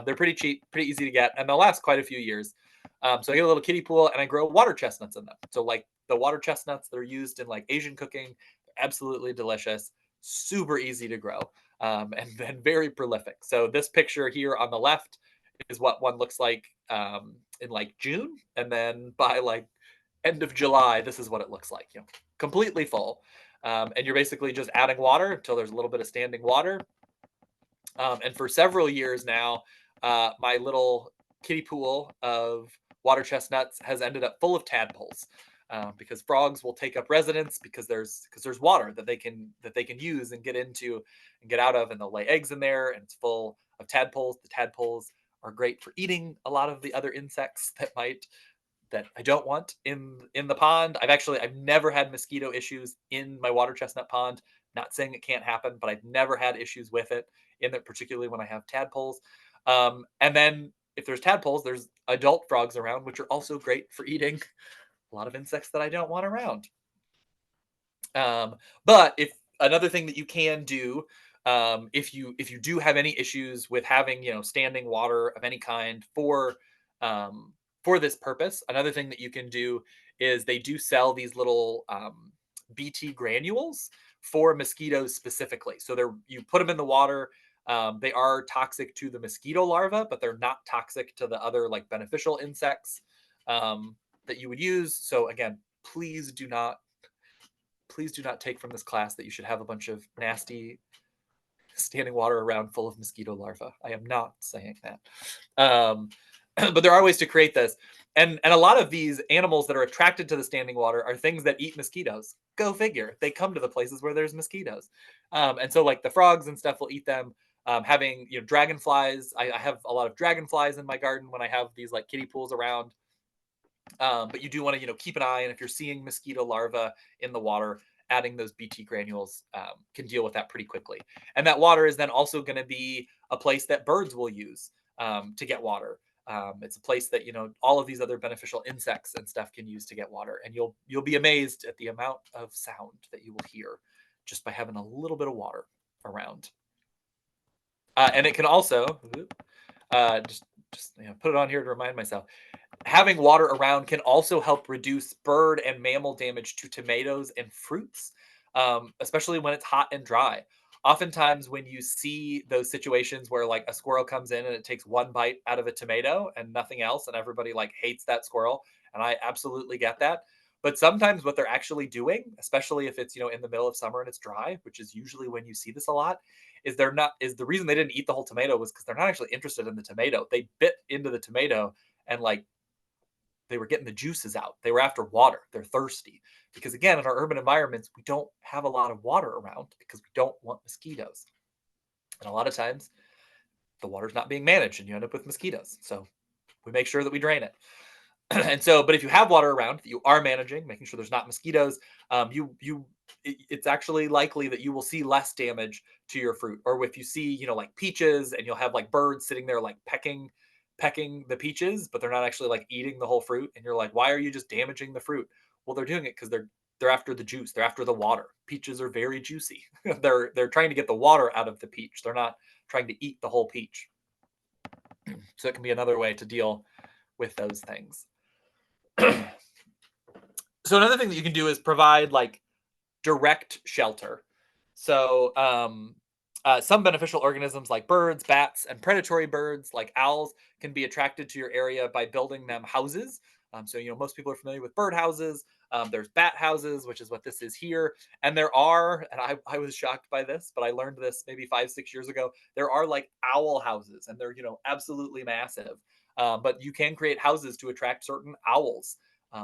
they're pretty cheap, pretty easy to get, and they'll last quite a few years. So I get a little kiddie pool and I grow water chestnuts in them. So like the water chestnuts that are used in like Asian cooking, absolutely delicious, super easy to grow, and then very prolific. So this picture here on the left is what one looks like in like June, and then by like end of July, this is what it looks like. Completely full, and you're basically just adding water until there's a little bit of standing water. And for several years now, my little kiddie pool of water chestnuts has ended up full of tadpoles because frogs will take up residence because there's water that they can use and get into and get out of, and they'll lay eggs in there, and it's full of tadpoles. The tadpoles are great for eating a lot of the other insects that I don't want in the pond. I've never had mosquito issues in my water chestnut pond. Not saying it can't happen, but I've never had issues with it in it, particularly when I have tadpoles. And then if there's tadpoles, there's adult frogs around, which are also great for eating. a lot of insects that I don't want around. But if another thing that you can do, if you do have any issues with having standing water of any kind for this purpose, another thing that you can do is they do sell these little BT granules for mosquitoes specifically. So you put them in the water. They are toxic to the mosquito larva, but they're not toxic to the other like beneficial insects that you would use. So again, please do not take from this class that you should have a bunch of nasty standing water around full of mosquito larvae. I am not saying that. But there are ways to create this. And a lot of these animals that are attracted to the standing water are things that eat mosquitoes. Go figure. They come to the places where there's mosquitoes. And so like the frogs and stuff will eat them. Having dragonflies. I have a lot of dragonflies in my garden when I have these like kiddie pools around. But you do want to keep an eye, and if you're seeing mosquito larvae in the water, adding those BT granules can deal with that pretty quickly. And that water is then also going to be a place that birds will use to get water. It's a place that all of these other beneficial insects and stuff can use to get water, and you'll be amazed at the amount of sound that you will hear just by having a little bit of water around. And it can also just put it on here to remind myself. Having water around can also help reduce bird and mammal damage to tomatoes and fruits, especially when it's hot and dry. Oftentimes, when you see those situations where like a squirrel comes in and it takes one bite out of a tomato and nothing else, and everybody like hates that squirrel, and I absolutely get that. But sometimes what they're actually doing, especially if it's in the middle of summer and it's dry, which is usually when you see this a lot, is the reason they didn't eat the whole tomato was because they're not actually interested in the tomato. They bit into the tomato and like they were getting the juices out. They were after water. They're thirsty. Because again, in our urban environments, we don't have a lot of water around because we don't want mosquitoes. And a lot of times the water's not being managed and you end up with mosquitoes. So we make sure that we drain it. And so, but if you have water around that you are managing, making sure there's not mosquitoes, it's actually likely that you will see less damage to your fruit. Or if you see, like peaches, and you'll have like birds sitting there like pecking the peaches, but they're not actually like eating the whole fruit, and you're like, why are you just damaging the fruit? Well, they're doing it because they're after the juice, they're after the water. Peaches are very juicy. they're trying to get the water out of the peach. They're not trying to eat the whole peach. So it can be another way to deal with those things. So another thing that you can do is provide like direct shelter. So some beneficial organisms like birds, bats, and predatory birds like owls can be attracted to your area by building them houses. So most people are familiar with bird houses. There's bat houses, which is what this is here. And there are, and I was shocked by this, but I learned this maybe 5-6 years ago. There are like owl houses, and they're absolutely massive. But you can create houses to attract certain owls,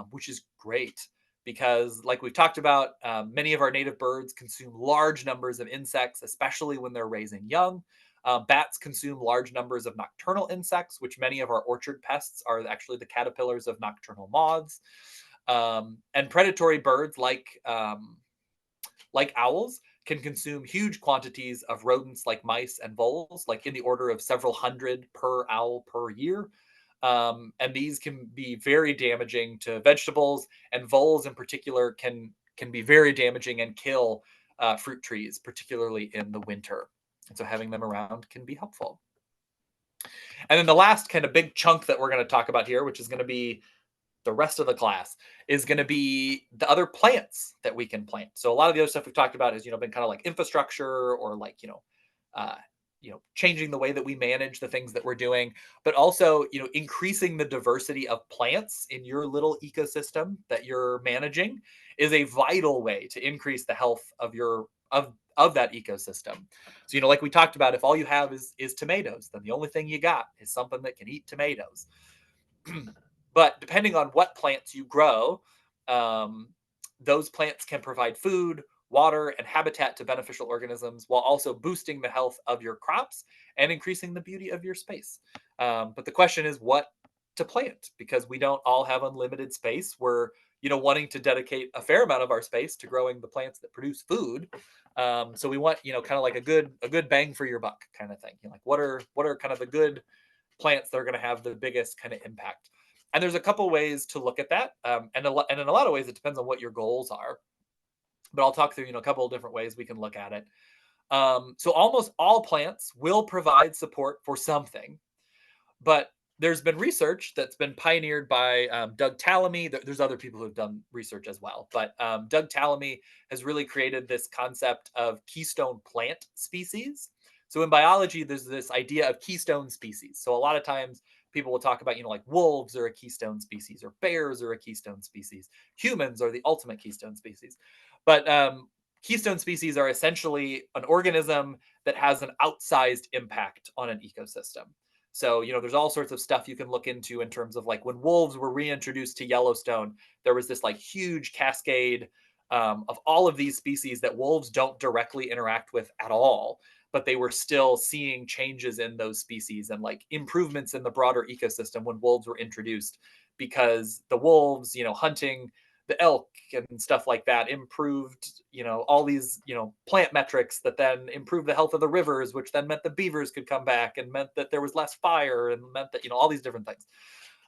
which is great because, like we've talked about, many of our native birds consume large numbers of insects, especially when they're raising young. Bats consume large numbers of nocturnal insects, which many of our orchard pests are actually the caterpillars of nocturnal moths. And predatory birds like owls can consume huge quantities of rodents like mice and voles, like in the order of several hundred per owl per year. And these can be very damaging to vegetables, and voles in particular can be very damaging and kill fruit trees, particularly in the winter. And so having them around can be helpful. And then the last kind of big chunk that we're going to talk about here, which is going to be the rest of the class, is going to be the other plants that we can plant. So a lot of the other stuff we've talked about has been kind of like infrastructure, or like uh, changing the way that we manage the things that we're doing, but also increasing the diversity of plants in your little ecosystem that you're managing is a vital way to increase the health of that ecosystem. So like we talked about, if all you have is tomatoes, then the only thing you got is something that can eat tomatoes. But depending on what plants you grow, those plants can provide food, water, and habitat to beneficial organisms, while also boosting the health of your crops and increasing the beauty of your space. But the question is what to plant, because we don't all have unlimited space. We're wanting to dedicate a fair amount of our space to growing the plants that produce food. So we want kind of like a good bang for your buck kind of thing. Like what are kind of the good plants that are going to have the biggest kind of impact. And there's a couple ways to look at that, and in a lot of ways, it depends on what your goals are. But I'll talk through, a couple of different ways we can look at it. So almost all plants will provide support for something, but there's been research that's been pioneered by Doug Tallamy. There's other people who have done research as well, but Doug Tallamy has really created this concept of keystone plant species. So in biology, there's this idea of keystone species. So a lot of times people will talk about, like wolves are a keystone species, or bears are a keystone species. Humans are the ultimate keystone species. But keystone species are essentially an organism that has an outsized impact on an ecosystem. So, there's all sorts of stuff you can look into in terms of like when wolves were reintroduced to Yellowstone, there was this like huge cascade of all of these species that wolves don't directly interact with at all, but they were still seeing changes in those species and like improvements in the broader ecosystem when wolves were introduced because the wolves, hunting the elk and stuff like that improved, all these, plant metrics that then improved the health of the rivers, which then meant the beavers could come back and meant that there was less fire and meant that, all these different things.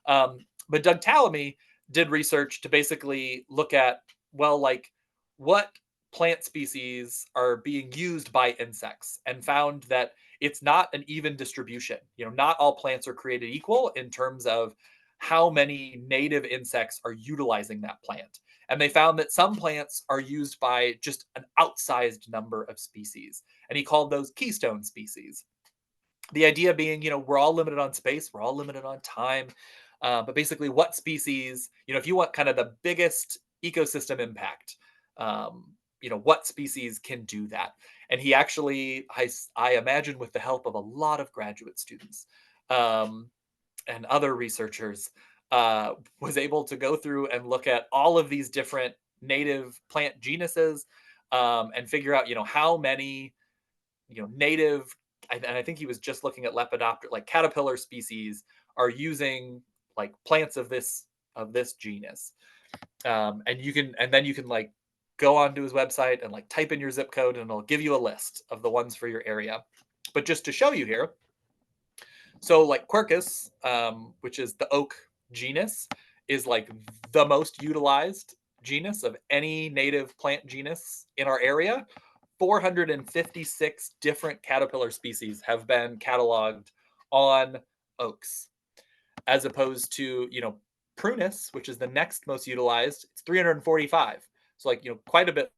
But Doug Tallamy did research to basically look at, well, like what plant species are being used by insects and found that it's not an even distribution. Not all plants are created equal in terms of how many native insects are utilizing that plant. And they found that some plants are used by just an outsized number of species. And he called those keystone species. The idea being, we're all limited on space, we're all limited on time. But basically, what species, if you want kind of the biggest ecosystem impact, what species can do that? And he actually, I imagine, with the help of a lot of graduate students, and other researchers, was able to go through and look at all of these different native plant genuses, and figure out, how many, native, and I think he was just looking at Lepidoptera, like caterpillar species, are using like plants of this genus. And then you can like go onto his website and like type in your zip code, and it'll give you a list of the ones for your area. But just to show you here, so like Quercus, which is the oak genus, is like the most utilized genus of any native plant genus in our area. 456 different caterpillar species have been cataloged on oaks, as opposed to, Prunus, which is the next most utilized. It's 345. So like, quite a bit.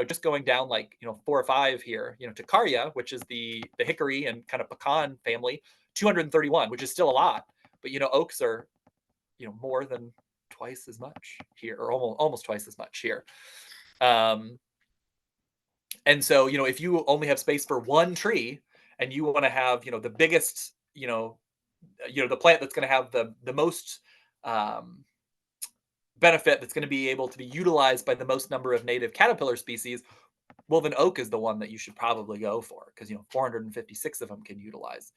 Just going down like, 4 or 5 here, Ticaria, which is the hickory and kind of pecan family, 231, which is still a lot. But, oaks are, more than twice as much here, or almost twice as much here. And so, if you only have space for one tree and you want to have, the biggest, the plant that's going to have the most benefit, that's going to be able to be utilized by the most number of native caterpillar species, well, then oak is the one that you should probably go for, because 456 of them can utilize.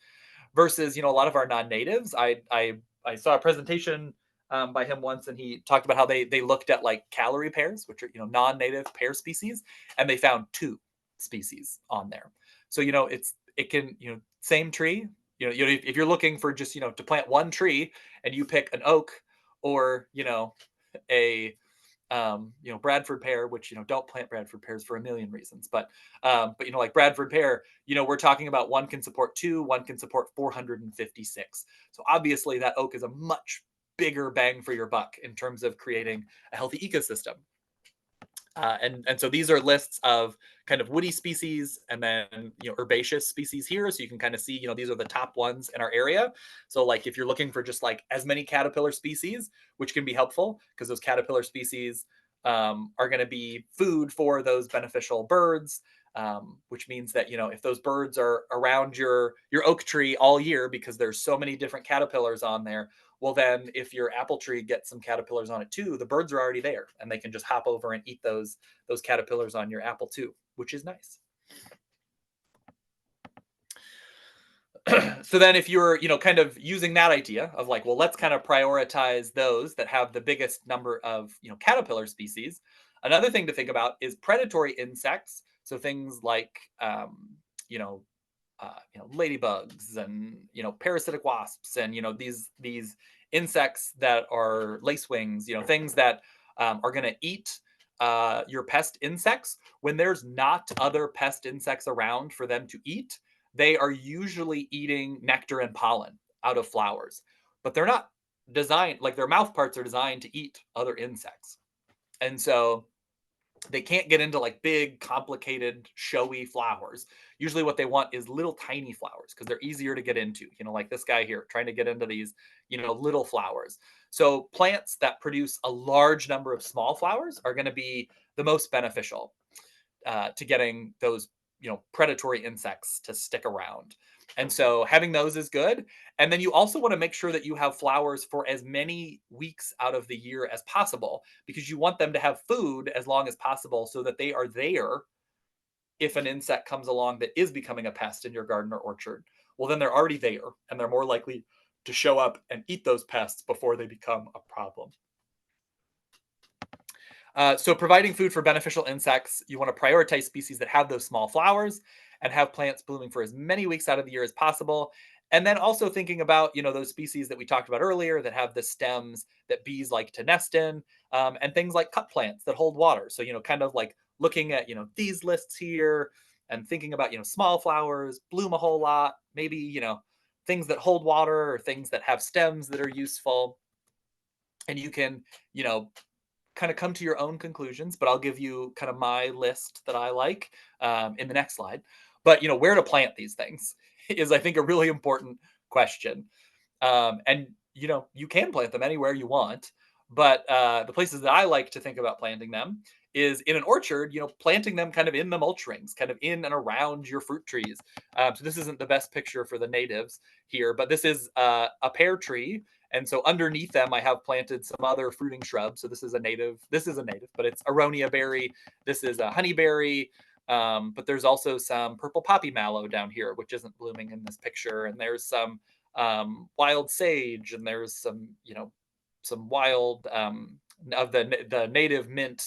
Versus, a lot of our non-natives. I saw a presentation by him once, and he talked about how they looked at like calorie pairs, which are non-native pair species, and they found 2 species on there. So it can, same tree. If you're looking for just to plant one tree, and you pick an oak or a Bradford pear, which don't plant Bradford pears for a million reasons, but like Bradford pear, we're talking about one can support 2, one can support 456. So obviously that oak is a much bigger bang for your buck in terms of creating a healthy ecosystem. And so these are lists of kind of woody species, and then herbaceous species here, so you can kind of see these are the top ones in our area. So like if you're looking for just like as many caterpillar species, which can be helpful because those caterpillar species are going to be food for those beneficial birds, which means that if those birds are around your oak tree all year because there's so many different caterpillars on there, well, then if your apple tree gets some caterpillars on it too, the birds are already there and they can just hop over and eat those caterpillars on your apple too, which is nice. So then if you're, kind of using that idea of like, well, let's kind of prioritize those that have the biggest number of, caterpillar species. Another thing to think about is predatory insects. So things like, you know, ladybugs and parasitic wasps and these insects that are lacewings, things that are going to eat your pest insects. When there's not other pest insects around for them to eat, they are usually eating nectar and pollen out of flowers, but they're not designed, like their mouth parts are designed to eat other insects. And so they can't get into like big, complicated, showy flowers. Usually, what they want is little tiny flowers because they're easier to get into. Like this guy here trying to get into these, little flowers. So, plants that produce a large number of small flowers are going to be the most beneficial to getting those predatory insects to stick around. And so having those is good. And then you also want to make sure that you have flowers for as many weeks out of the year as possible, because you want them to have food as long as possible so that they are there if an insect comes along that is becoming a pest in your garden or orchard. Well, then they're already there and they're more likely to show up and eat those pests before they become a problem. So providing food for beneficial insects, you want to prioritize species that have those small flowers and have plants blooming for as many weeks out of the year as possible. And then also thinking about, those species that we talked about earlier that have the stems that bees like to nest in, and things like cup plants that hold water. So, kind of like looking at, these lists here and thinking about, small flowers, bloom a whole lot, maybe, things that hold water or things that have stems that are useful. And you can, you know, kind of come to your own conclusions, but I'll give you kind of my list that I like in the next slide. But where to plant these things is, I think, a really important question. And you can plant them anywhere you want, but the places that I like to think about planting them is in an orchard. Planting them kind of in the mulch rings, kind of in and around your fruit trees. So this isn't the best picture for the natives here, but this is a pear tree. And so underneath them, I have planted some other fruiting shrubs. So this is a native, but it's aronia berry. This is a honeyberry. But there's also some purple poppy mallow down here, which isn't blooming in this picture. And there's some wild sage, and there's some wild of the native mint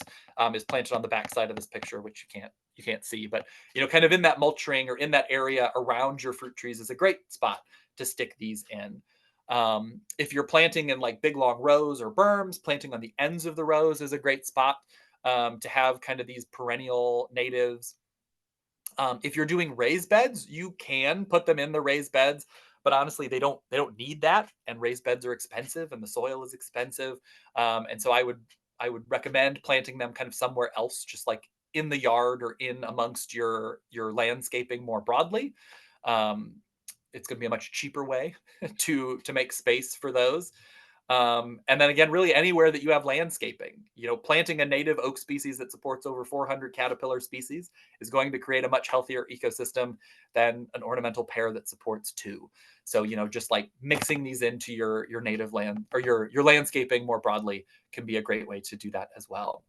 is planted on the backside of this picture, which you can't see. But kind of in that mulch ring or in that area around your fruit trees is a great spot to stick these in. If you're planting in like big long rows or berms, planting on the ends of the rows is a great spot to have kind of these perennial natives. If you're doing raised beds, you can put them in the raised beds, but honestly, they don't need that. And raised beds are expensive, and the soil is expensive. And so I would recommend planting them kind of somewhere else, just like in the yard or in amongst your landscaping more broadly. Um, it's going to be a much cheaper way to make space for those. And then again, really anywhere that you have landscaping, planting a native oak species that supports over 400 caterpillar species is going to create a much healthier ecosystem than an ornamental pear that supports two. So, just like mixing these into your native land or your landscaping more broadly can be a great way to do that as well.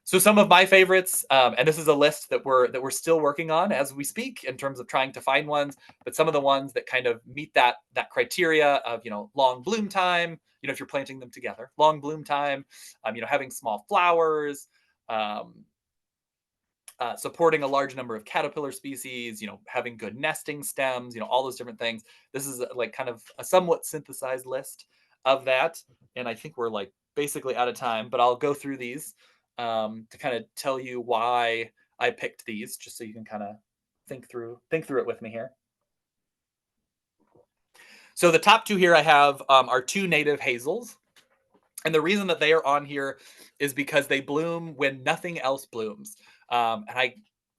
So some of my favorites, and this is a list that we're still working on as we speak in terms of trying to find ones, but some of the ones that kind of meet that criteria of long bloom time. If you're planting them together, long bloom time, having small flowers, um, supporting a large number of caterpillar species, having good nesting stems, all those different things. This is like kind of a somewhat synthesized list of that, and I think we're like basically out of time, but I'll go through these to kind of tell you why I picked these, just so you can kind of think through it with me here. So the top two here I have are two native hazels. And the reason that they are on here is because they bloom when nothing else blooms. And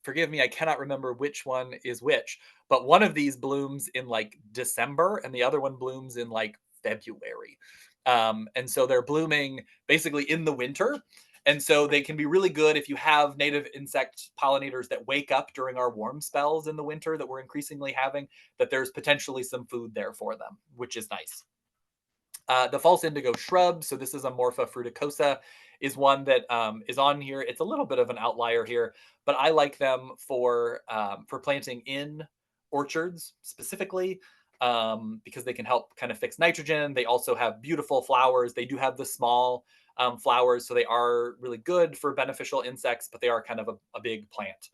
forgive me, I cannot remember which one is which, but one of these blooms in like December and the other one blooms in like February. And so they're blooming basically in the winter. And so they can be really good if you have native insect pollinators that wake up during our warm spells in the winter that we're increasingly having, that there's potentially some food there for them, which is nice. The false indigo shrub, so this is a Morpha fruticosa, is one that is on here. It's a little bit of an outlier here, but I like them for planting in orchards specifically because they can help kind of fix nitrogen. They also have beautiful flowers. They do have the small flowers, so they are really good for beneficial insects, but they are kind of a big plant.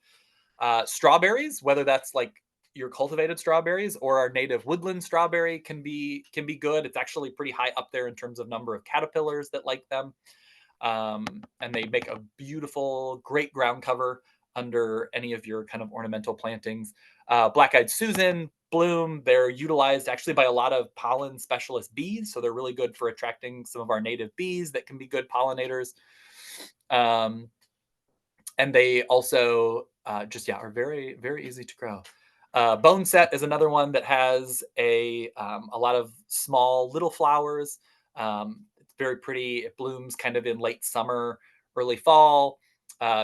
Strawberries, whether that's like your cultivated strawberries, or our native woodland strawberry can be good. It's actually pretty high up there in terms of number of caterpillars that like them. And they make a beautiful, great ground cover under any of your kind of ornamental plantings. Black-eyed Susan, bloom. They're utilized actually by a lot of pollen specialist bees, so they're really good for attracting some of our native bees that can be good pollinators. And they also just are very, very easy to grow. Bone set is another one that has a lot of small little flowers. It's very pretty. It blooms kind of in late summer, early fall.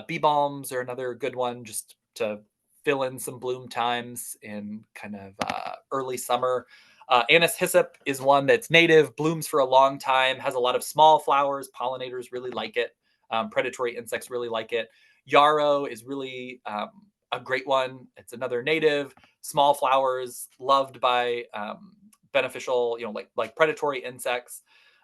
Bee balms are another good one, just to fill in some bloom times in kind of early summer. Anise hyssop is one that's native, blooms for a long time, has a lot of small flowers. Pollinators really like it. Predatory insects really like it. Yarrow is really a great one. It's another native, small flowers, loved by beneficial, like predatory insects.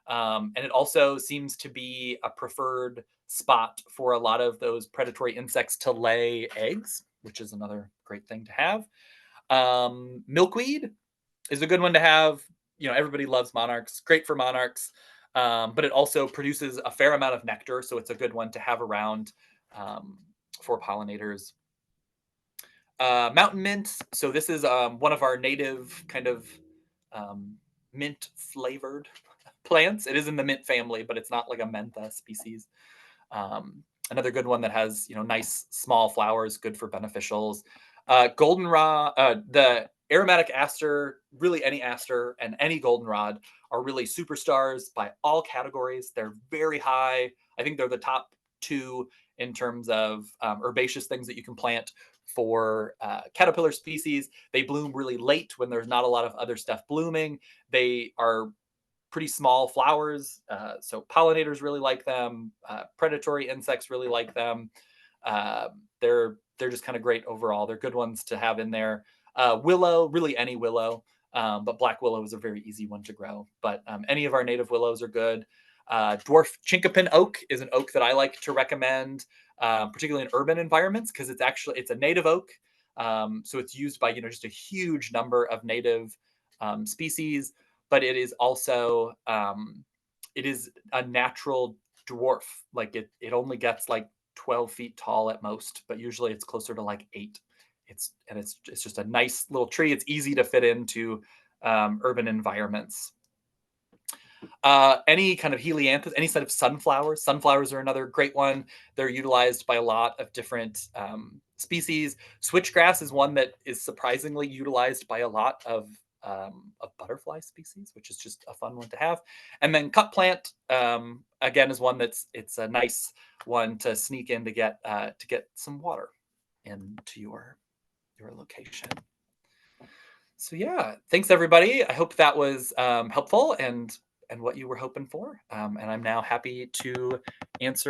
And it also seems to be a preferred spot for a lot of those predatory insects to lay eggs, which is another great thing to have. Milkweed is a good one to have. Everybody loves monarchs. Great for monarchs. But it also produces a fair amount of nectar, so it's a good one to have around for pollinators. Mountain mint. So this is one of our native kind of mint flavored plants. It is in the mint family, but it's not like a mentha species. Another good one that has nice small flowers, good for beneficials. Goldenrod, the aromatic aster, really any aster and any goldenrod are really superstars by all categories. They're very high. I think they're the top two in terms of herbaceous things that you can plant for caterpillar species. They bloom really late when there's not a lot of other stuff blooming. They are pretty small flowers, so pollinators really like them. Predatory insects really like them. They're just kind of great overall. They're good ones to have in there. Willow, really any willow, but black willow is a very easy one to grow. But any of our native willows are good. Dwarf chinkapin oak is an oak that I like to recommend, particularly in urban environments, because it's a native oak. So it's used by just a huge number of native species, but it is also it is a natural dwarf. Like it only gets like 12 feet tall at most, but usually it's closer to like 8. It's just a nice little tree. It's easy to fit into urban environments. Any kind of helianthus, any set of sunflowers. Sunflowers are another great one. They're utilized by a lot of different species. Switchgrass is one that is surprisingly utilized by a lot of butterfly species, which is just a fun one to have. And then cut plant, again, is one it's a nice one to sneak in to get some water into your location. So yeah, thanks everybody. I hope that was helpful and what you were hoping for. And I'm now happy to answer